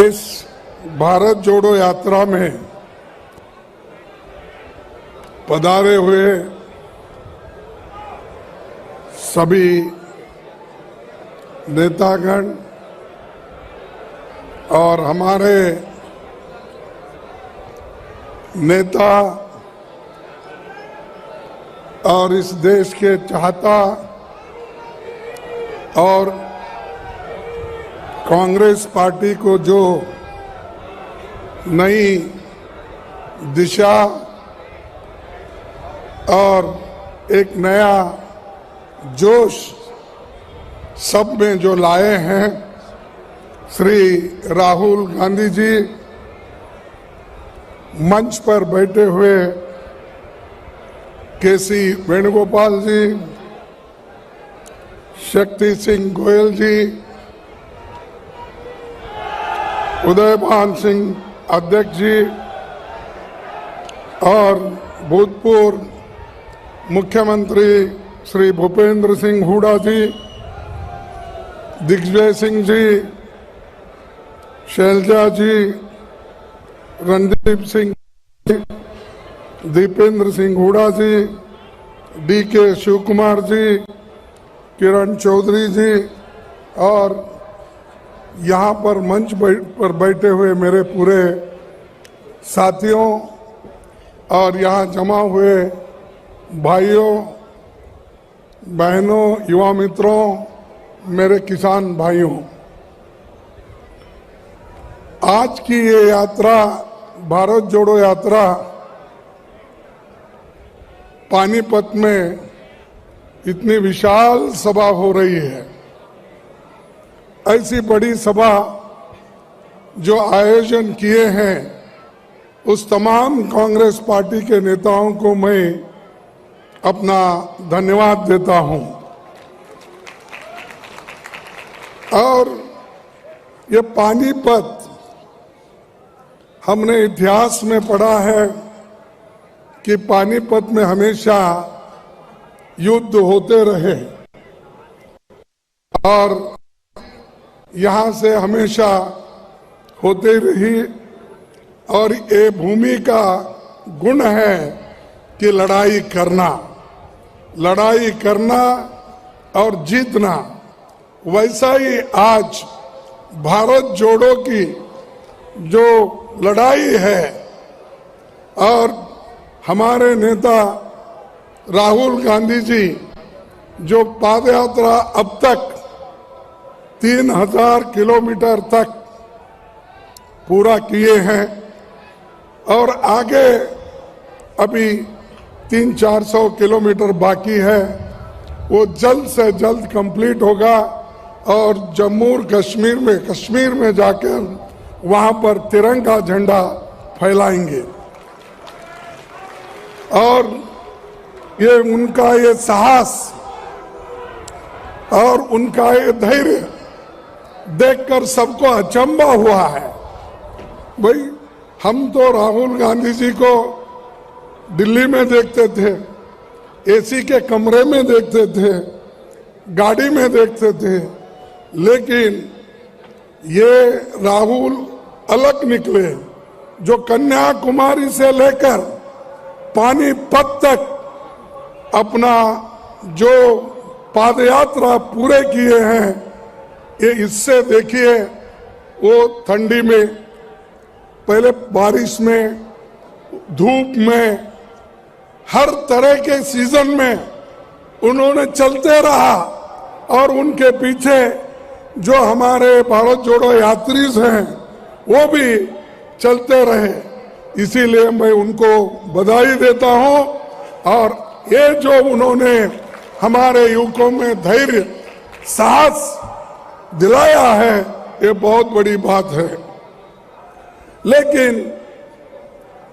इस भारत जोड़ो यात्रा में पधारे हुए सभी नेतागण और हमारे नेता और इस देश के चाहता और कांग्रेस पार्टी को जो नई दिशा और एक नया जोश सब में जो लाए हैं श्री राहुल गांधी जी, मंच पर बैठे हुए केसी वेणुगोपाल जी, शक्ति सिंह गोयल जी, उदयभान सिंह अध्यक्ष जी और भूतपूर्व मुख्यमंत्री श्री भूपेंद्र सिंह हुड्डा जी, दिग्विजय सिंह जी, शैलजा जी, रणदीप सिंह, दीपेंद्र सिंह हुड्डा जी, डीके शिव कुमार जी, किरण चौधरी जी और यहाँ पर मंच पर बैठे हुए मेरे पूरे साथियों और यहाँ जमा हुए भाइयों बहनों, युवा मित्रों, मेरे किसान भाइयों, आज की ये यात्रा, भारत जोड़ो यात्रा, पानीपत में इतनी विशाल सभा हो रही है। ऐसी बड़ी सभा जो आयोजन किए हैं उस तमाम कांग्रेस पार्टी के नेताओं को मैं अपना धन्यवाद देता हूं। और ये पानीपत हमने इतिहास में पढ़ा है कि पानीपत में हमेशा युद्ध होते रहे और यहाँ से हमेशा होते रही और ये भूमि का गुण है कि लड़ाई करना और जीतना। वैसा ही आज भारत जोड़ो की जो लड़ाई है और हमारे नेता राहुल गांधी जी जो पादयात्रा अब तक 3000 किलोमीटर तक पूरा किए हैं और आगे अभी 300-400 किलोमीटर बाकी है, वो जल्द से जल्द कंप्लीट होगा और जम्मू और कश्मीर में जाकर वहां पर तिरंगा झंडा फैलाएंगे। और ये उनका ये साहस और उनका ये धैर्य देखकर सबको अचंभा हुआ है। भाई, हम तो राहुल गांधी जी को दिल्ली में देखते थे, एसी के कमरे में देखते थे, गाड़ी में देखते थे, लेकिन ये राहुल अलग निकले जो कन्याकुमारी से लेकर पानीपत तक अपना जो पादयात्रा पूरे किए हैं। ये इससे देखिए, वो ठंडी में, पहले बारिश में, धूप में, हर तरह के सीजन में उन्होंने चलते रहा और उनके पीछे जो हमारे भारत जोड़ो यात्री हैं वो भी चलते रहे। इसीलिए मैं उनको बधाई देता हूं और ये जो उन्होंने हमारे युवकों में धैर्य, साहस दिलाया है, ये बहुत बड़ी बात है। लेकिन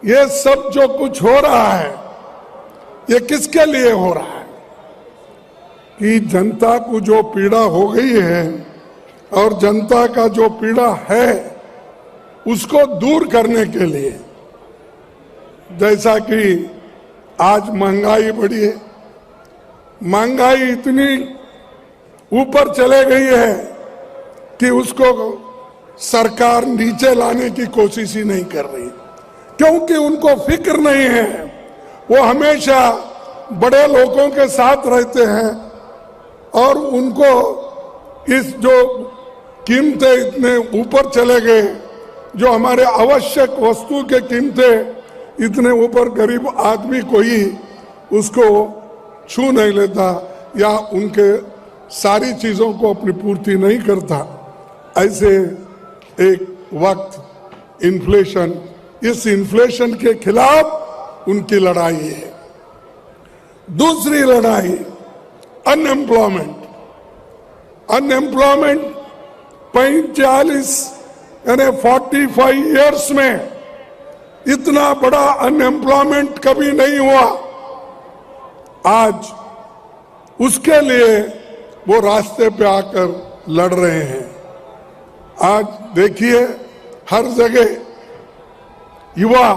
ये सब जो कुछ हो रहा है, ये किसके लिए हो रहा है? कि जनता को जो पीड़ा हो गई है और जनता का जो पीड़ा है उसको दूर करने के लिए, जैसा कि आज महंगाई बढ़ी है, महंगाई इतनी ऊपर चले गई है कि उसको सरकार नीचे लाने की कोशिश ही नहीं कर रही, क्योंकि उनको फिक्र नहीं है। वो हमेशा बड़े लोगों के साथ रहते हैं और उनको इस जो कीमतें इतने ऊपर चले गए, जो हमारे आवश्यक वस्तु के कीमतें इतने ऊपर, गरीब आदमी कोई उसको छू नहीं लेता या उनके सारी चीजों को अपनी पूर्ति नहीं करता। ऐसे एक वक्त इन्फ्लेशन, इस इन्फ्लेशन के खिलाफ उनकी लड़ाई है। दूसरी लड़ाई अनएम्प्लॉयमेंट। अनएम्प्लॉयमेंट 45 यानी 45 इयर्स में इतना बड़ा अनएम्प्लॉयमेंट कभी नहीं हुआ। आज उसके लिए वो रास्ते पे आकर लड़ रहे हैं। आज देखिए हर जगह युवा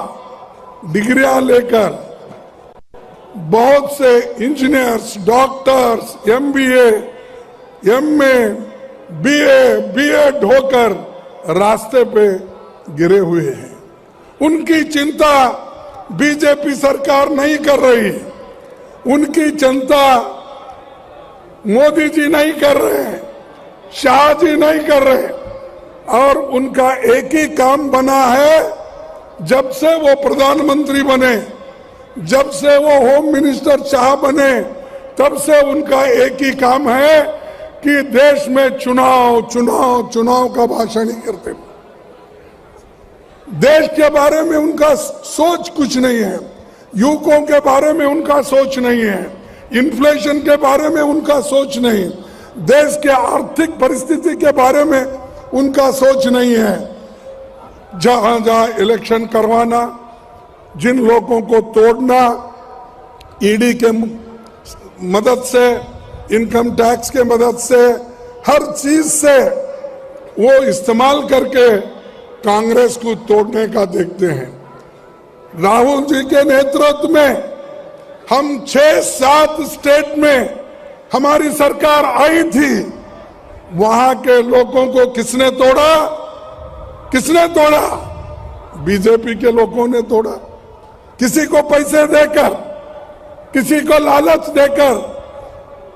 डिग्रियां लेकर बहुत से engineers, doctors, MBA, MA, BA, B.Ed होकर रास्ते पे गिरे हुए हैं। उनकी चिंता बीजेपी सरकार नहीं कर रही, उनकी चिंता मोदी जी नहीं कर रहे हैं, शाह जी नहीं कर रहे, और उनका एक ही काम बना है। जब से वो प्रधानमंत्री बने, जब से वो होम मिनिस्टर शाह बने, तब से उनका एक ही काम है कि देश में चुनाव चुनाव चुनाव का भाषण ही करते। देश के बारे में उनका सोच कुछ नहीं है, युवकों के बारे में उनका सोच नहीं है, इन्फ्लेशन के बारे में उनका सोच नहीं, देश के आर्थिक परिस्थिति के बारे में उनका सोच नहीं है। जहां जहां इलेक्शन करवाना, जिन लोगों को तोड़ना, ईडी के मदद से, इनकम टैक्स के मदद से, हर चीज से वो इस्तेमाल करके कांग्रेस को तोड़ने का देखते हैं। राहुल जी के नेतृत्व में हम 6-7 स्टेट में हमारी सरकार आई थी, वहां के लोगों को किसने तोड़ा? किसने तोड़ा? बीजेपी के लोगों ने तोड़ा। किसी को पैसे देकर, किसी को लालच देकर,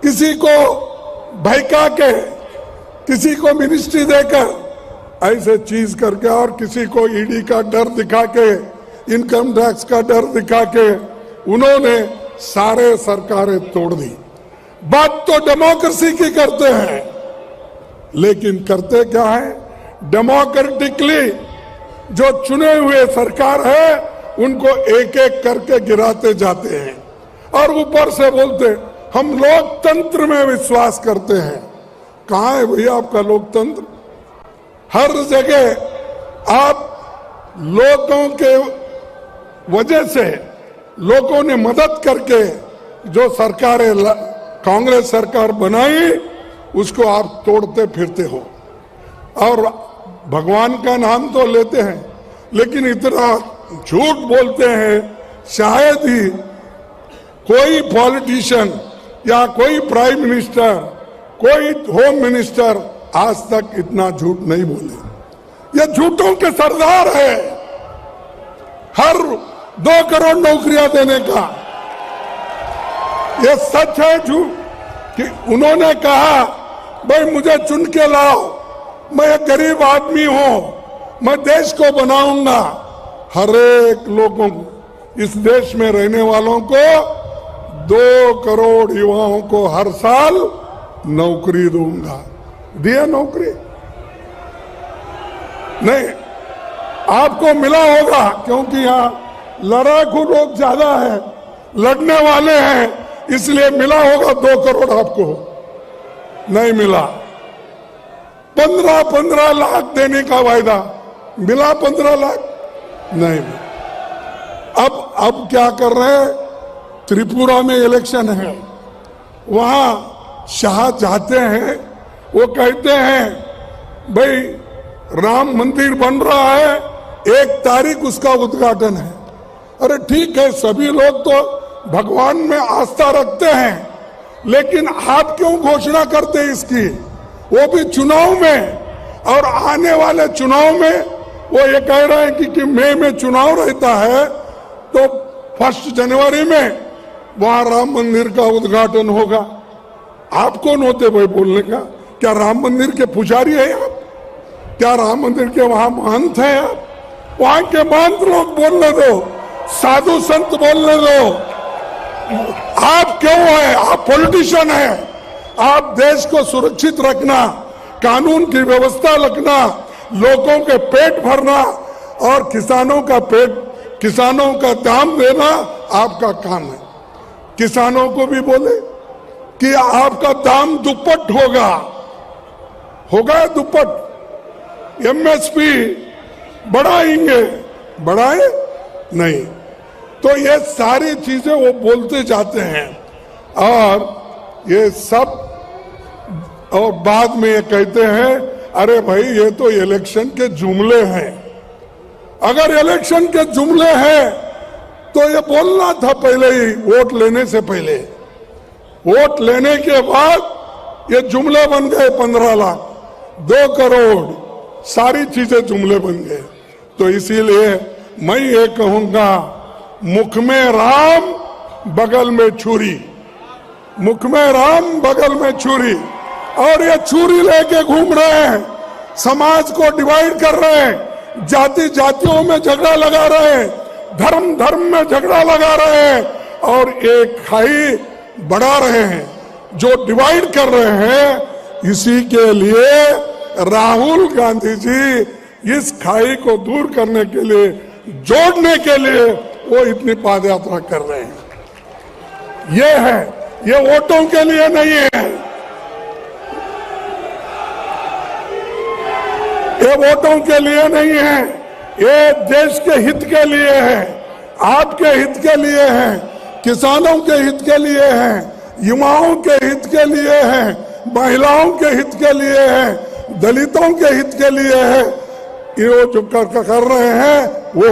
किसी को बहका के, किसी को मिनिस्ट्री देकर, ऐसे चीज करके, और किसी को ईडी का डर दिखा के, इनकम टैक्स का डर दिखा के उन्होंने सारे सरकारें तोड़ दी। बात तो डेमोक्रेसी की करते हैं, लेकिन करते क्या है? डेमोक्रेटिकली जो चुने हुए सरकार है उनको एक एक करके गिराते जाते हैं, और ऊपर से बोलते हम लोकतंत्र में विश्वास करते हैं। कहां है भैया आपका लोकतंत्र? हर जगह आप लोगों के वजह से, लोगों ने मदद करके जो सरकारें कांग्रेस सरकार बनाई, उसको आप तोड़ते फिरते हो, और भगवान का नाम तो लेते हैं, लेकिन इतना झूठ बोलते हैं। शायद ही कोई पॉलिटिशियन या कोई प्राइम मिनिस्टर, कोई होम मिनिस्टर आज तक इतना झूठ नहीं बोले। ये झूठों के सरदार है। हर 2 करोड़ नौकरियां देने का ये सच है झूठ कि उन्होंने कहा भाई मुझे चुन के लाओ, मैं एक गरीब आदमी हूं, मैं देश को बनाऊंगा, हर एक लोगों को, इस देश में रहने वालों को 2 करोड़ युवाओं को हर साल नौकरी दूंगा। दिया नौकरी? नहीं, आपको मिला होगा, क्योंकि यहाँ लड़ाकू लोग ज्यादा है, लड़ने वाले हैं, इसलिए मिला होगा 2 करोड़ आपको। नहीं मिला। 15-15 लाख देने का वायदा मिला, 15 लाख नहीं मिला। अब क्या कर रहे हैं? त्रिपुरा में इलेक्शन है, वहां शाह चाहते हैं, वो कहते हैं भाई राम मंदिर बन रहा है, 1 तारीख उसका उद्घाटन है। अरे ठीक है, सभी लोग तो भगवान में आस्था रखते हैं, लेकिन आप क्यों घोषणा करते इसकी? वो भी चुनाव में, और आने वाले चुनाव में वो ये कह रहे हैं कि मई में चुनाव रहता है तो 1 जनवरी में वहां राम मंदिर का उद्घाटन होगा। आप कौन होते भाई बोलने का? क्या राम मंदिर के पुजारी हैं आप? क्या राम मंदिर के वहां महंत हैं आप? वहां के महंत लोग बोलने दो, साधु संत बोलने दो। आप क्यों है? आप पॉलिटिशियन है। आप देश को सुरक्षित रखना, कानून की व्यवस्था रखना, लोगों के पेट भरना और किसानों का दाम देना आपका काम है। किसानों को भी बोले कि आपका दाम दुप्पट होगा दुप्पट। एमएसपी बढ़ाएंगे, बढ़ाए नहीं। तो ये सारी चीजें वो बोलते जाते हैं और ये सब, और बाद में ये कहते हैं अरे भाई ये तो इलेक्शन के जुमले हैं। अगर इलेक्शन के जुमले हैं तो ये बोलना था पहले ही, वोट लेने से पहले। वोट लेने के बाद ये जुमले बन गए। 15 लाख, 2 करोड़, सारी चीजें जुमले बन गए। तो इसीलिए मैं ये कहूंगा, मुख में राम बगल में छुरी, मुख में राम बगल में छुरी। और ये छुरी लेके घूम रहे हैं, समाज को डिवाइड कर रहे हैं, जाति जातियों में झगड़ा लगा रहे हैं, धर्म धर्म में झगड़ा लगा रहे हैं और एक खाई बढ़ा रहे हैं। जो डिवाइड कर रहे हैं, इसी के लिए राहुल गांधी जी इस खाई को दूर करने के लिए, जोड़ने के लिए वो इतनी पादयात्रा कर रहे हैं। ये है, ये वोटों के लिए नहीं है, ये वोटों के लिए नहीं है, ये देश के हित के लिए है, आपके हित के लिए है, किसानों के हित के लिए है, युवाओं के हित के लिए है, महिलाओं के हित के लिए है, दलितों के हित के लिए है। ये जो कर रहे हैं वो,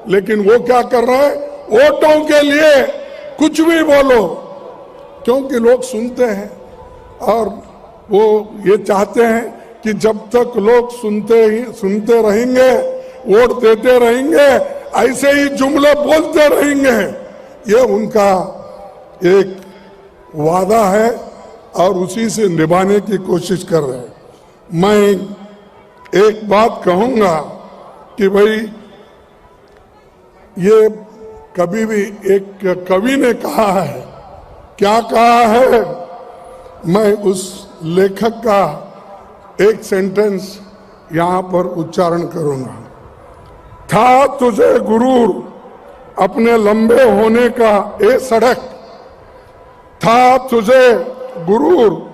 लेकिन वो क्या कर रहे हैं? वोटों के लिए कुछ भी बोलो, क्योंकि लोग सुनते हैं और वो ये चाहते हैं कि जब तक लोग सुनते रहेंगे, वोट देते रहेंगे, ऐसे ही जुमले बोलते रहेंगे। ये उनका एक वादा है और उसी से निभाने की कोशिश कर रहे हैं। मैं एक बात कहूंगा कि भाई ये कभी भी, एक कवि ने कहा है, क्या कहा है, मैं उस लेखक का एक सेंटेंस यहां पर उच्चारण करूंगा। था तुझे गुरूर अपने लंबे होने का ए सड़क, था तुझे गुरूर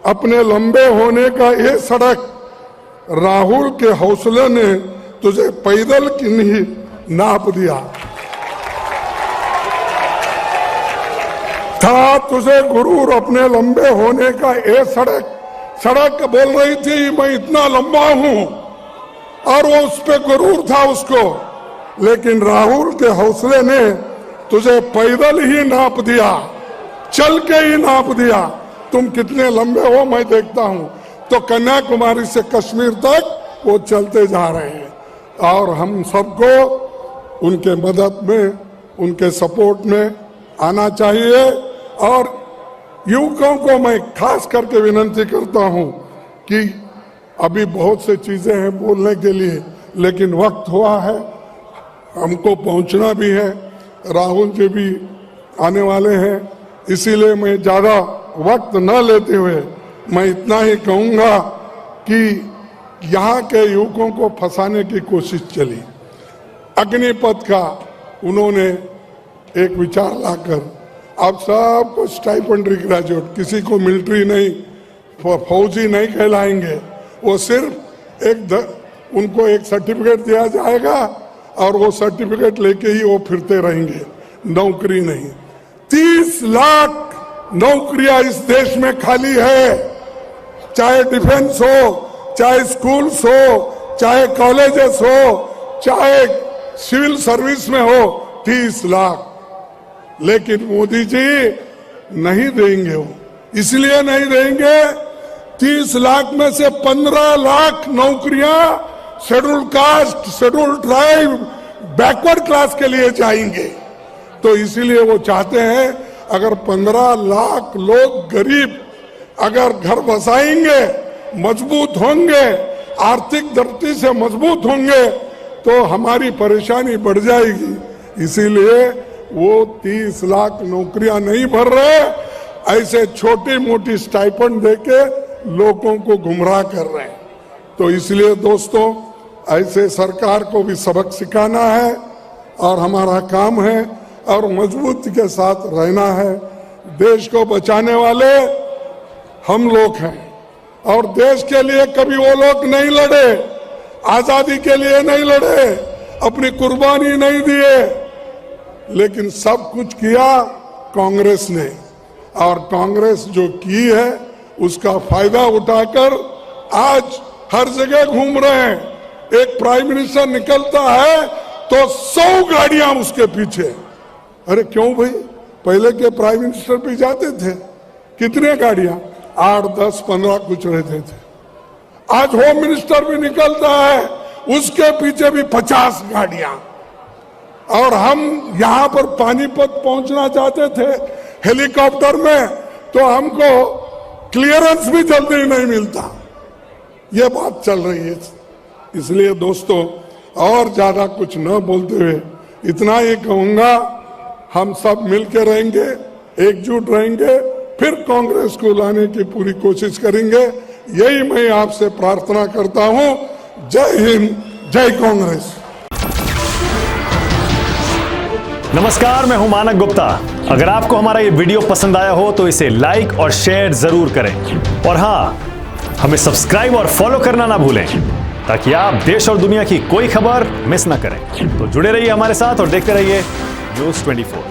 अपने लंबे होने का ए सड़क, राहुल के हौसले ने तुझे पैदल की नहीं नाप दिया। था तुझे गुरूर अपने लंबे होने का ए सड़क, सड़क बोल रही थी मैं इतना लंबा हूं और वो उस पे गुरूर था उसको, लेकिन राहुल के हौसले ने तुझे पैदल ही नाप दिया, चल के ही नाप दिया। तुम कितने लंबे हो मैं देखता हूं। तो कन्याकुमारी से कश्मीर तक वो चलते जा रहे हैं और हम सबको उनके मदद में, उनके सपोर्ट में आना चाहिए। और युवकों को मैं खास करके विनती करता हूं कि अभी बहुत से चीजें हैं बोलने के लिए, लेकिन वक्त हुआ है, हमको पहुंचना भी है, राहुल जी भी आने वाले हैं, इसीलिए मैं ज्यादा वक्त न लेते हुए मैं इतना ही कहूंगा कि यहाँ के युवकों को फंसाने की कोशिश चली। अग्निपथ का उन्होंने एक विचार लाकर अब सबको स्टाइपेंडरी ग्रेजुएट, किसी को मिलिट्री नहीं, फौजी नहीं कहलाएंगे, वो सिर्फ उनको एक सर्टिफिकेट दिया जाएगा और वो सर्टिफिकेट लेके ही वो फिरते रहेंगे, नौकरी नहीं। 30 लाख नौकरियां इस देश में खाली है, चाहे डिफेंस हो, चाहे स्कूल्स हो, चाहे कॉलेजेस हो, चाहे सिविल सर्विस में हो, 30 लाख। लेकिन मोदी जी नहीं देंगे, वो इसलिए नहीं देंगे 30 लाख में से 15 लाख नौकरियां schedule caste, schedule tribe, backward class के लिए जाएंगे। तो इसीलिए वो चाहते हैं अगर 15 लाख लोग गरीब अगर घर बसाएंगे, मजबूत होंगे, आर्थिक दृष्टि से मजबूत होंगे, तो हमारी परेशानी बढ़ जाएगी। इसीलिए वो 30 लाख नौकरियां नहीं भर रहे, ऐसे छोटी मोटी स्टाइपेंड देके लोगों को गुमराह कर रहे हैं। तो इसलिए दोस्तों, ऐसे सरकार को भी सबक सिखाना है और हमारा काम है और मजबूती के साथ रहना है। देश को बचाने वाले हम लोग हैं और देश के लिए कभी वो लोग नहीं लड़े, आजादी के लिए नहीं लड़े, अपनी कुर्बानी नहीं दिए, लेकिन सब कुछ किया कांग्रेस ने। और कांग्रेस जो की है उसका फायदा उठाकर आज हर जगह घूम रहे हैं। एक प्राइम मिनिस्टर निकलता है तो 100 गाड़ियां उसके पीछे। अरे क्यों भाई, पहले के प्राइम मिनिस्टर भी जाते थे, कितने गाड़ियां, 8, 10, 15 कुछ रहते थे। आज होम मिनिस्टर भी निकलता है, उसके पीछे भी 50 गाड़ियां। और हम यहां पर पानीपत पहुंचना चाहते थे हेलीकॉप्टर में, तो हमको क्लियरेंस भी जल्दी नहीं मिलता। ये बात चल रही है। इसलिए दोस्तों, और ज्यादा कुछ न बोलते हुए इतना ही कहूंगा, हम सब मिलकर रहेंगे, एकजुट रहेंगे, फिर कांग्रेस को लाने की पूरी कोशिश करेंगे। यही मैं आपसे प्रार्थना करता हूं। जय हिंद, जय कांग्रेस। नमस्कार, मैं हूं मानक गुप्ता। अगर आपको हमारा ये वीडियो पसंद आया हो तो इसे लाइक और शेयर जरूर करें, और हाँ, हमें सब्सक्राइब और फॉलो करना ना भूलें ताकि आप देश और दुनिया की कोई खबर मिस ना करें। तो जुड़े रहिए हमारे साथ और देखते रहिए News 24।